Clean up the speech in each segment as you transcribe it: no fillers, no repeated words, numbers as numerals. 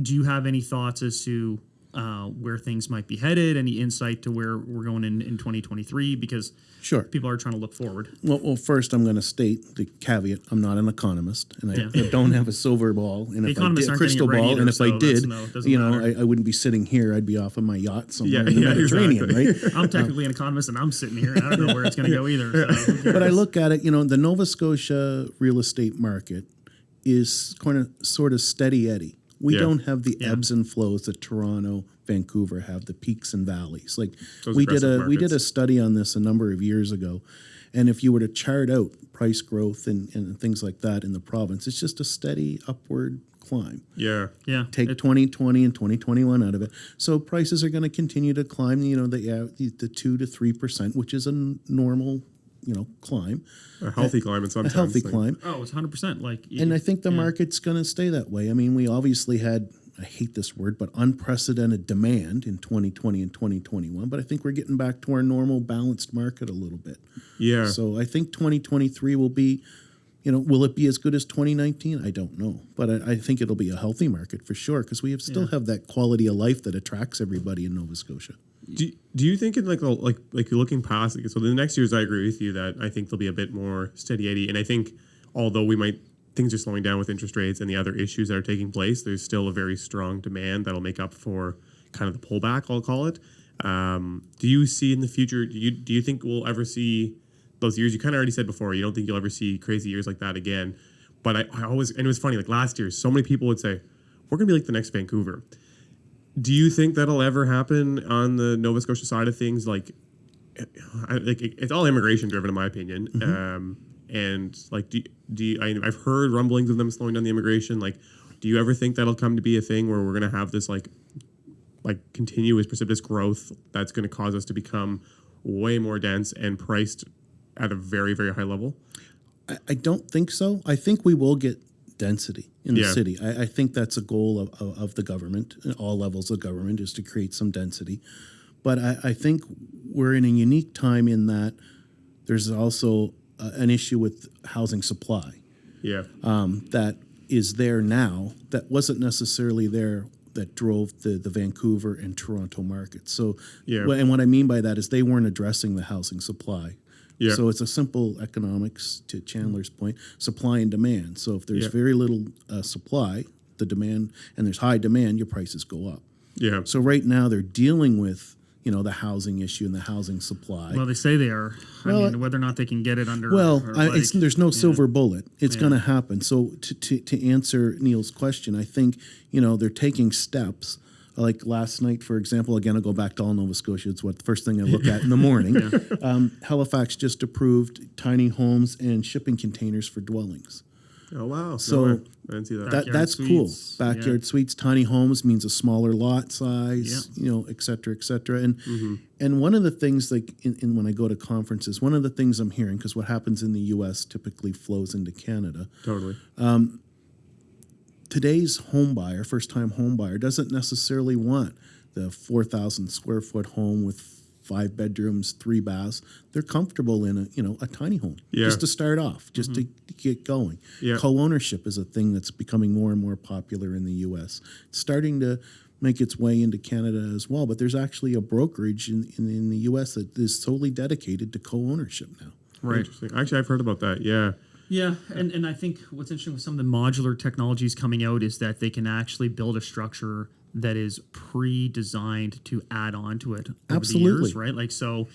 do you have any thoughts as to where things might be headed? Any insight to where we're going in 2023? Because Sure. people are trying to look forward. Well, first I'm going to state the caveat: I'm not an economist, and I don't have a silver ball. And if I did, a crystal ball, either, and if so I did, matter. I wouldn't be sitting here. I'd be off on my yacht somewhere in the Yeah, Mediterranean, exactly. right? I'm technically an economist, and I'm sitting here, and I don't know where it's going to go either. So But I look at it, the Nova Scotia real estate market is kind of sort of steady Eddie. We Yeah. don't have the ebbs and flows that Toronto, Vancouver have, the peaks and valleys. Like Those we did aggressive we did a markets. study on this a number of years ago, and if you were to chart out price growth and things like that in the province, it's just a steady upward climb. Yeah. yeah, Take 2020 and 2021 out of it, so prices are going to continue to climb. The 2 to 3%, which is a normal climb, A healthy climb in some a sense. healthy like- climb. Oh, it's 100%. Like, And I think the market's going to stay that way. I mean, we obviously had, I hate this word, but unprecedented demand in 2020 and 2021. But I think we're getting back to our normal balanced market a little bit. Yeah. So I think 2023 will be, will it be as good as 2019? I don't know. But I think it'll be a healthy market for sure, because we still have that quality of life that attracts everybody in Nova Scotia. Do you think in like you're looking past, so the next years, I agree with you that I think there'll be a bit more steady Eddie, and I think although things are slowing down with interest rates and the other issues that are taking place, there's still a very strong demand that'll make up for kind of the pullback, I'll call it. Do you see in the future? Do you think we'll ever see those years? You kind of already said before, you don't think you'll ever see crazy years like that again. But I always, and it was funny, like last year, so many people would say, we're going to be like the next Vancouver. Do you think that'll ever happen on the Nova Scotia side of things? It's all immigration driven, in my opinion. And like, I've heard rumblings of them slowing down the immigration. Like, do you ever think that'll come to be a thing where we're going to have this like continuous precipitous growth that's going to cause us to become way more dense and priced at a very, very high level? I don't think so. I think we will get density in the city. I think that's a goal of the government, all levels of government, is to create some density. But I think we're in a unique time in that there's also an issue with housing supply. Yeah. That is there now that wasn't necessarily there that drove the Vancouver and Toronto markets. So, and what I mean by that is they weren't addressing the housing supply. Yeah. So it's a simple economics, to Chandler's point, supply and demand. So if there's very little supply, the demand, and there's high demand, your prices go up. Yeah. So right now they're dealing with the housing issue and the housing supply. Well, they say they are. I mean, whether or not they can get it under. There's no silver bullet. It's going to happen. So to answer Neal's question, I think they're taking steps. Like last night, for example, again, I'll go back to all Nova Scotia. It's the first thing I look at in the morning. Halifax just approved tiny homes and shipping containers for dwellings. Oh, wow. So I didn't see that. That's suites. cool. Backyard suites, tiny homes means a smaller lot size, et cetera, et cetera. And one of the things, like in when I go to conferences, one of the things I'm hearing, because what happens in the U.S. typically flows into Canada. Totally. Today's home buyer, first-time home buyer, doesn't necessarily want the 4,000 square foot home with 5 bedrooms, 3 baths. They're comfortable in a tiny home just to start off, just to get going. Yeah. Co-ownership is a thing that's becoming more and more popular in the U.S. It's starting to make its way into Canada as well, but there's actually a brokerage in the U.S. that is solely dedicated to co-ownership now. Right. Interesting. Actually, I've heard about that. Yeah. Yeah, and I think what's interesting with some of the modular technologies coming out is that they can actually build a structure that is pre-designed to add on to it over the years, right? Like, so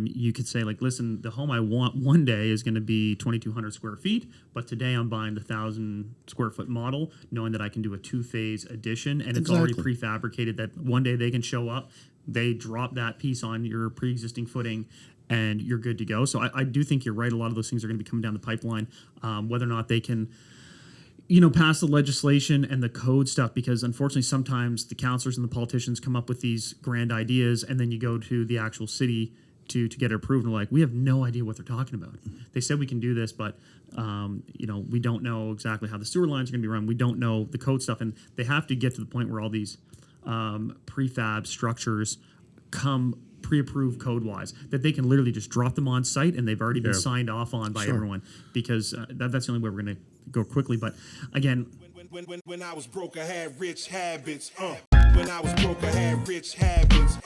you could say, like, listen, the home I want one day is going to be 2,200 square feet, but today I'm buying the 1,000 square foot model, knowing that I can do a 2-phase addition, and it's already prefabricated that one day they can show up, they drop that piece on your pre-existing footing, and you're good to go. So I do think you're right. A lot of those things are going to be coming down the pipeline. Whether or not they can, pass the legislation and the code stuff, because unfortunately sometimes the councillors and the politicians come up with these grand ideas, and then you go to the actual city to get it approved, and they're like, we have no idea what they're talking about. They said we can do this, but we don't know exactly how the sewer lines are going to be run. We don't know the code stuff, and they have to get to the point where all these prefab structures come pre-approved code-wise, that they can literally just drop them on site and they've already been signed off on by everyone, because that's the only way we're going to go quickly. But again, When I was broke, I had rich habits. When I was broke, I had rich habits.